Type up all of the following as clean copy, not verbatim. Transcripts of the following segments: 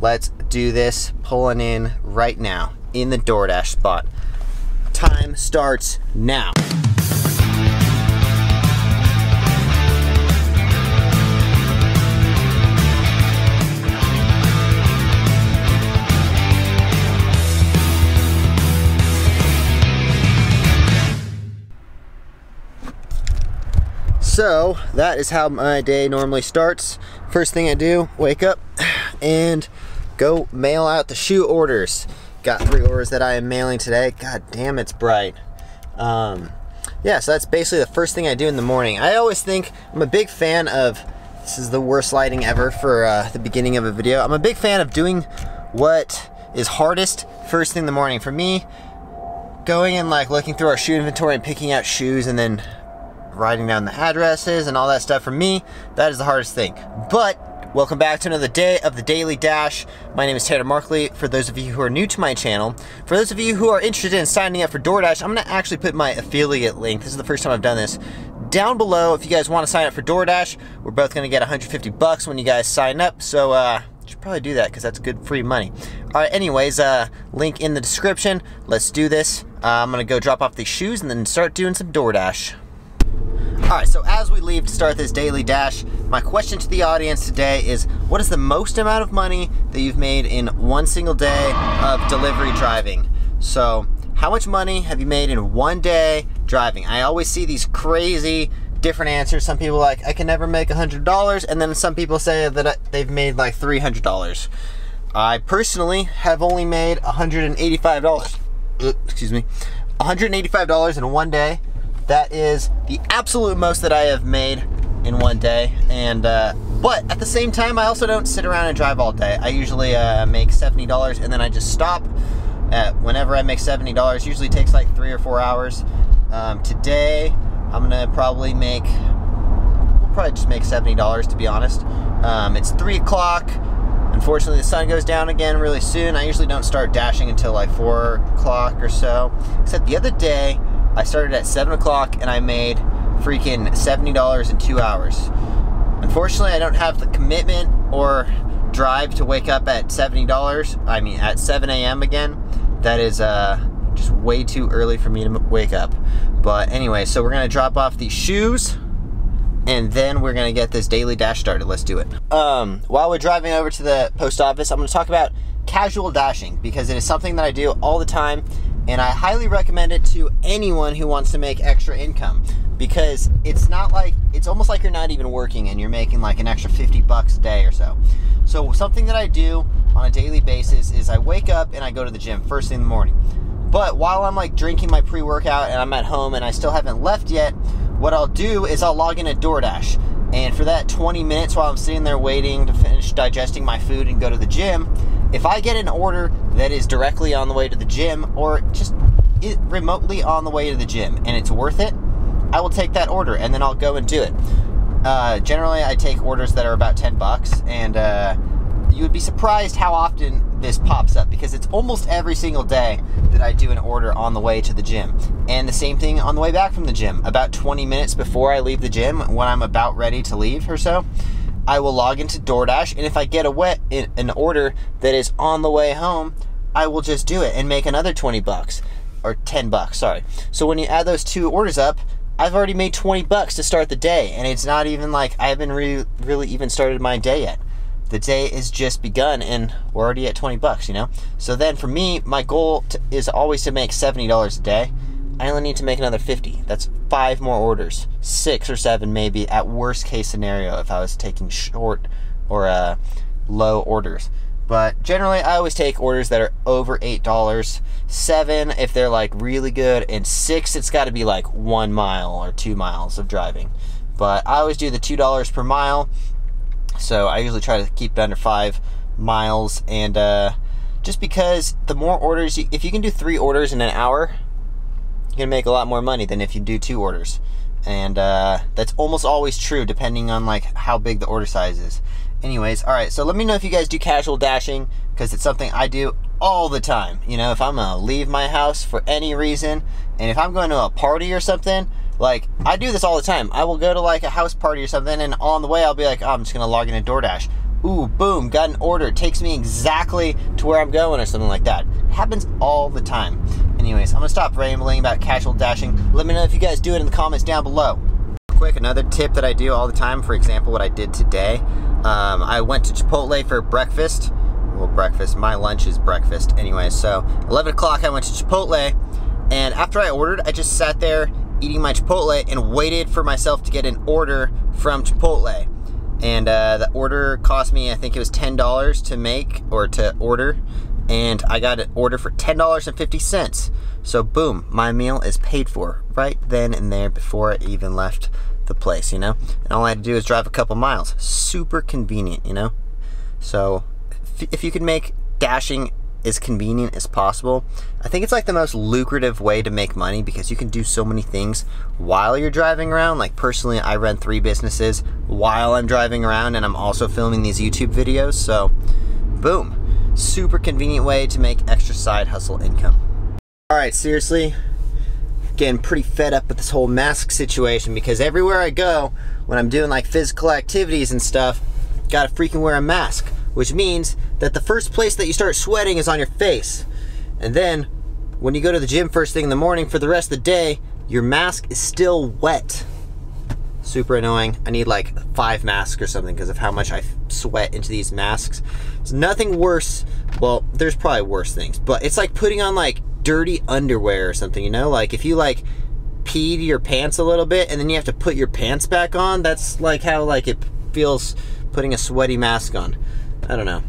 let's do this. Pulling in right now in the DoorDash spot. Time starts now. So that is how my day normally starts. First thing I do, wake up and go mail out the shoe orders. Got 3 orders that I am mailing today. God damn, it's bright. Yeah, so that's basically the first thing I do in the morning. I always think, I'm a big fan of, this is the worst lighting ever for the beginning of a video. I'm a big fan of doing what is hardest first thing in the morning. For me, going and like looking through our shoe inventory and picking out shoes and then writing down the addresses and all that stuff, for me, that is the hardest thing. But welcome back to another day of the Daily Dash. My name is Tanner Markley. For those of you who are new to my channel, for those of you who are interested in signing up for DoorDash, I'm gonna actually put my affiliate link, this is the first time I've done this, down below if you guys want to sign up for DoorDash. We're both gonna get 150 bucks when you guys sign up, so you should probably do that because that's good free money. Alright, anyways, link in the description. Let's do this. I'm gonna go drop off these shoes and then start doing some DoorDash. Alright, so as we leave to start this Daily Dash, my question to the audience today is, what is the most amount of money that you've made in one single day of delivery driving? So, how much money have you made in one day driving? I always see these crazy different answers. Some people are like, I can never make $100, and then some people say that they've made like $300. I personally have only made $185. Excuse me, $185 in one day. That is the absolute most that I have made in one day. And but at the same time, I also don't sit around and drive all day. I usually make $70 and then I just stop whenever I make $70. Usually takes like 3 or 4 hours. Today I'm gonna probably make, we'll probably just make $70 to be honest. It's 3 o'clock. Unfortunately, the sun goes down again really soon. I usually don't start dashing until like 4 o'clock or so. Except the other day, I started at 7 o'clock and I made freaking $70 in 2 hours. Unfortunately, I don't have the commitment or drive to wake up at $70. I mean, at 7 a.m. again. That is just way too early for me to wake up. But anyway, so we're gonna drop off these shoes and then we're gonna get this Daily Dash started. Let's do it. While we're driving over to the post office, I'm gonna talk about casual dashing because it is something that I do all the time. And I highly recommend it to anyone who wants to make extra income because it's not like, it's almost like you're not even working and you're making like an extra 50 bucks a day or so. So something that I do on a daily basis is I wake up and I go to the gym first thing in the morning. But while I'm like drinking my pre-workout and I'm at home and I still haven't left yet, what I'll do is I'll log in at DoorDash. And for that 20 minutes while I'm sitting there waiting to finish digesting my food and go to the gym, if I get an order that is directly on the way to the gym or just remotely on the way to the gym and it's worth it, I will take that order and then I'll go and do it. Generally, I take orders that are about 10 bucks and you would be surprised how often this pops up because it's almost every single day that I do an order on the way to the gym. And the same thing on the way back from the gym. About 20 minutes before I leave the gym, when I'm about ready to leave or so, I will log into DoorDash, and if I get an order that is on the way home, I will just do it and make another 20 bucks or 10 bucks, sorry. So when you add those 2 orders up, I've already made 20 bucks to start the day, and it's not even like I haven't really even started my day yet. The day is just begun and we're already at 20 bucks, you know? So then for me, my goal is always to make $70 a day. I only need to make another 50. That's 5 more orders, 6 or 7 maybe at worst case scenario if I was taking short or low orders. But generally I always take orders that are over $8, 7 if they're like really good, and 6 it's got to be like 1 mile or 2 miles of driving. But I always do the $2 per mile, so I usually try to keep it under 5 miles. And just because the more orders, if you can do 3 orders in an hour, you're gonna make a lot more money than if you do 2 orders. And that's almost always true depending on like how big the order size is. Anyways, alright, so let me know if you guys do casual dashing, because it's something I do all the time. You know, if I'm gonna leave my house for any reason, and if I'm going to a party or something, like, I do this all the time. I will go to like a house party or something, and on the way I'll be like, oh, I'm just gonna log in a DoorDash. ooh, boom, got an order. It takes me exactly to where I'm going or something like that. It happens all the time. Anyways, I'm gonna stop rambling about casual dashing. Let me know if you guys do it in the comments down below. Quick, another tip that I do all the time, for example, what I did today. I went to Chipotle for breakfast. Well, breakfast, my lunch is breakfast. Anyway, so 11 o'clock I went to Chipotle, and after I ordered, I just sat there eating my Chipotle and waited for myself to get an order from Chipotle. And the order cost me, I think it was $10 to make, or to order, and I got an order for $10.50. So boom, my meal is paid for right then and there before I even left the place, you know? And all I had to do is drive a couple miles. Super convenient, you know? So if you can make dashing as convenient as possible, I think it's like the most lucrative way to make money, because you can do so many things while you're driving around. Like personally, I run 3 businesses while I'm driving around, and I'm also filming these YouTube videos. So boom, super convenient way to make extra side hustle income. All right, seriously, getting pretty fed up with this whole mask situation, because everywhere I go, when I'm doing like physical activities and stuff, gotta freaking wear a mask, which means that the first place that you start sweating is on your face. And then when you go to the gym first thing in the morning, for the rest of the day, your mask is still wet. Super annoying. I need like 5 masks or something because of how much I sweat into these masks. It's nothing worse. Well, there's probably worse things, but it's like putting on like dirty underwear or something, you know? Like if you like peed your pants a little bit and then you have to put your pants back on, that's like how like it feels putting a sweaty mask on. I don't know.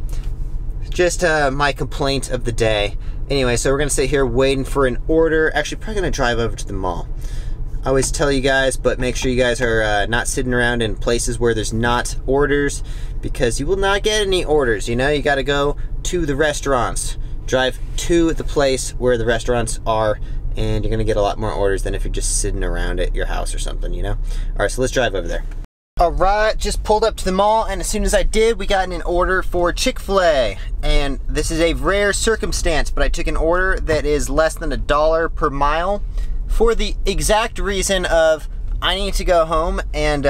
Just my complaint of the day. Anyway, so we're gonna sit here waiting for an order. Actually, probably gonna drive over to the mall. I always tell you guys, but make sure you guys are not sitting around in places where there's not orders, because you will not get any orders, you know? You gotta go to the restaurants. Drive to the place where the restaurants are, and you're gonna get a lot more orders than if you're just sitting around at your house or something, you know? All right, so let's drive over there. All right, just pulled up to the mall, and as soon as I did, we got an order for Chick-fil-A. And this is a rare circumstance, but I took an order that is less than $1 per mile for the exact reason of I need to go home and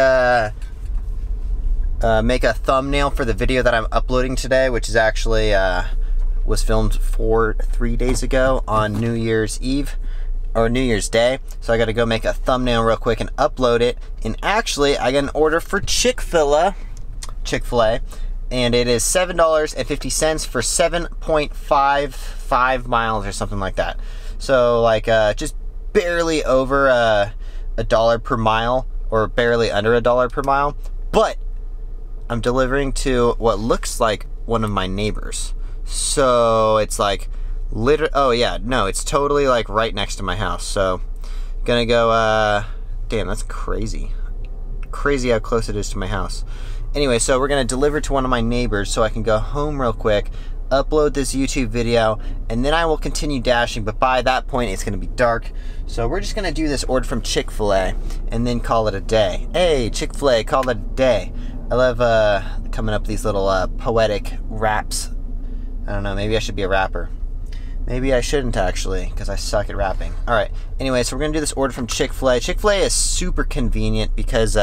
make a thumbnail for the video that I'm uploading today, which is actually was filmed 3 days ago on New Year's Eve. Or New Year's Day. So I gotta go make a thumbnail real quick and upload it. And actually, I got an order for Chick-fil-A, and it is $7.50 for 7.55 miles or something like that. So like just barely over $1 per mile, or barely under $1 per mile. But I'm delivering to what looks like one of my neighbors. So it's like oh yeah, no, it's totally like right next to my house. So gonna go, damn, that's crazy. Crazy how close it is to my house. Anyway, so we're gonna deliver to one of my neighbors so I can go home real quick, upload this YouTube video, and then I will continue dashing, but by that point it's gonna be dark. So we're just gonna do this order from Chick-fil-A and then call it a day. Hey, Chick-fil-A, call it a day. I love coming up with these little poetic raps. I don't know, maybe I should be a rapper. Maybe I shouldn't actually, because I suck at rapping. All right, anyway, so we're gonna do this order from Chick-fil-A. Chick-fil-A is super convenient because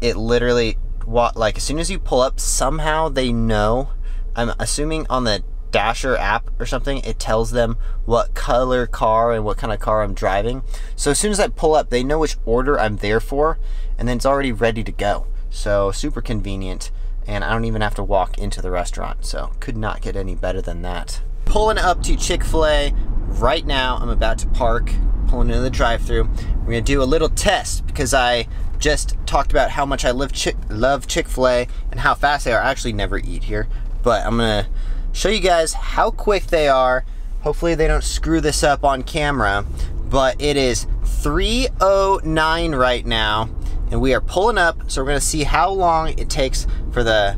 it literally, like as soon as you pull up, somehow they know, I'm assuming on the Dasher app or something, it tells them what color car and what kind of car I'm driving. So as soon as I pull up, they know which order I'm there for, and then it's already ready to go. So super convenient, and I don't even have to walk into the restaurant. So could not get any better than that. Pulling up to Chick-fil-A right now. I'm about to park, pulling into the drive-thru. We're gonna do a little test because I just talked about how much I love Chick-fil-A and how fast they are. I actually never eat here, but I'm gonna show you guys how quick they are. Hopefully they don't screw this up on camera, but it is 3:09 right now, and we are pulling up, so we're gonna see how long it takes for the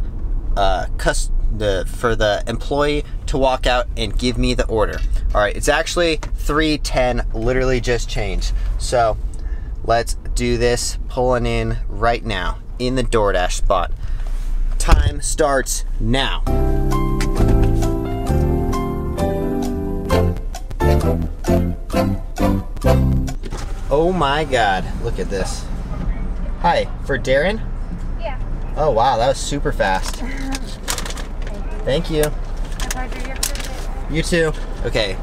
employee to walk out and give me the order. All right, it's actually 3:10, literally just changed. So let's do this, pulling in right now in the Doordash spot. Time starts now. Oh my God, look at this. Hi, for Darren? Yeah. Oh wow, that was super fast. Thank you. My pleasure. You have a good day. You too. Okay,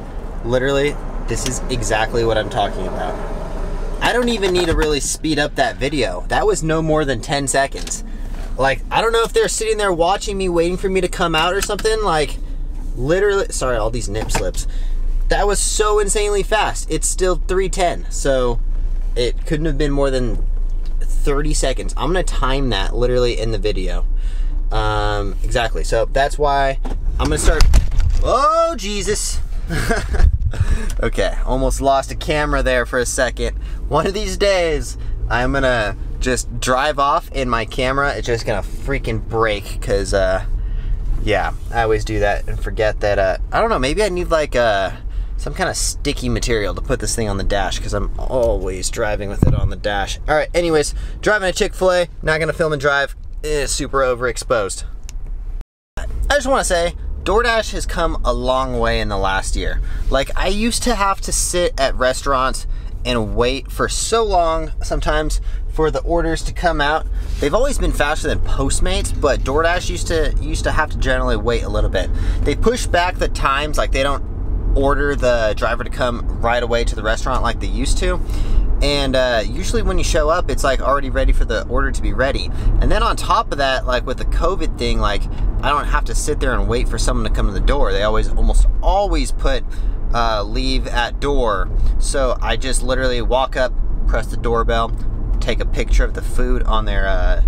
literally, this is exactly what I'm talking about. I don't even need to really speed up that video. That was no more than 10 seconds. Like, I don't know if they're sitting there watching me, waiting for me to come out or something. Like, literally, sorry, all these nip slips. That was so insanely fast. It's still 3:10, so it couldn't have been more than 30 seconds. I'm gonna time that literally in the video. Exactly, so that's why I'm gonna start, oh Jesus. Okay, almost lost a camera there for a second. One of these days, I'm gonna just drive off and my camera is just gonna freaking break, cause yeah, I always do that and forget that, I don't know, maybe I need like some kind of sticky material to put this thing on the dash, because I'm always driving with it on the dash. All right, anyways, driving a Chick-fil-A, not gonna film and drive, it's super overexposed. I just wanna say, DoorDash has come a long way in the last year. Like, I used to have to sit at restaurants and wait for so long sometimes for the orders to come out. They've always been faster than Postmates, but DoorDash used to have to generally wait a little bit. They push back the times, like they don't order the driver to come right away to the restaurant like they used to. And usually when you show up, it's like already ready for the order to be ready. And then on top of that, like with the COVID thing, like I don't have to sit there and wait for someone to come to the door. They almost always put leave at door. So I just literally walk up, press the doorbell, take a picture of the food on their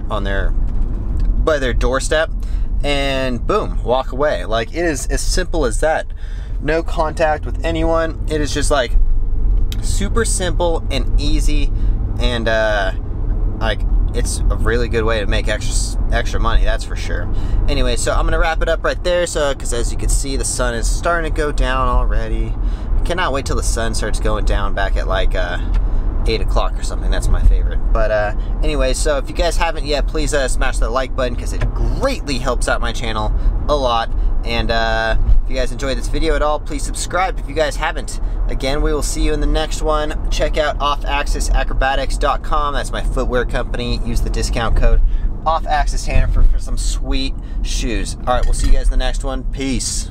by their doorstep, and boom, walk away. Like, it is as simple as that. No contact with anyone. It is just like super simple and easy, and like it's a really good way to make extra money, that's for sure. Anyway, so I'm gonna wrap it up right there, so because as you can see, the sun is starting to go down already. I cannot wait till the sun starts going down back at like 8 o'clock or something. That's my favorite. But anyway, so if you guys haven't yet, please smash that like button, because it greatly helps out my channel a lot. And if you guys enjoyed this video at all, please subscribe if you guys haven't. Again, we will see you in the next one. Check out offaxisacrobatics.com. That's my footwear company. Use the discount code OFFAXISTANNER for some sweet shoes. All right, we'll see you guys in the next one. Peace.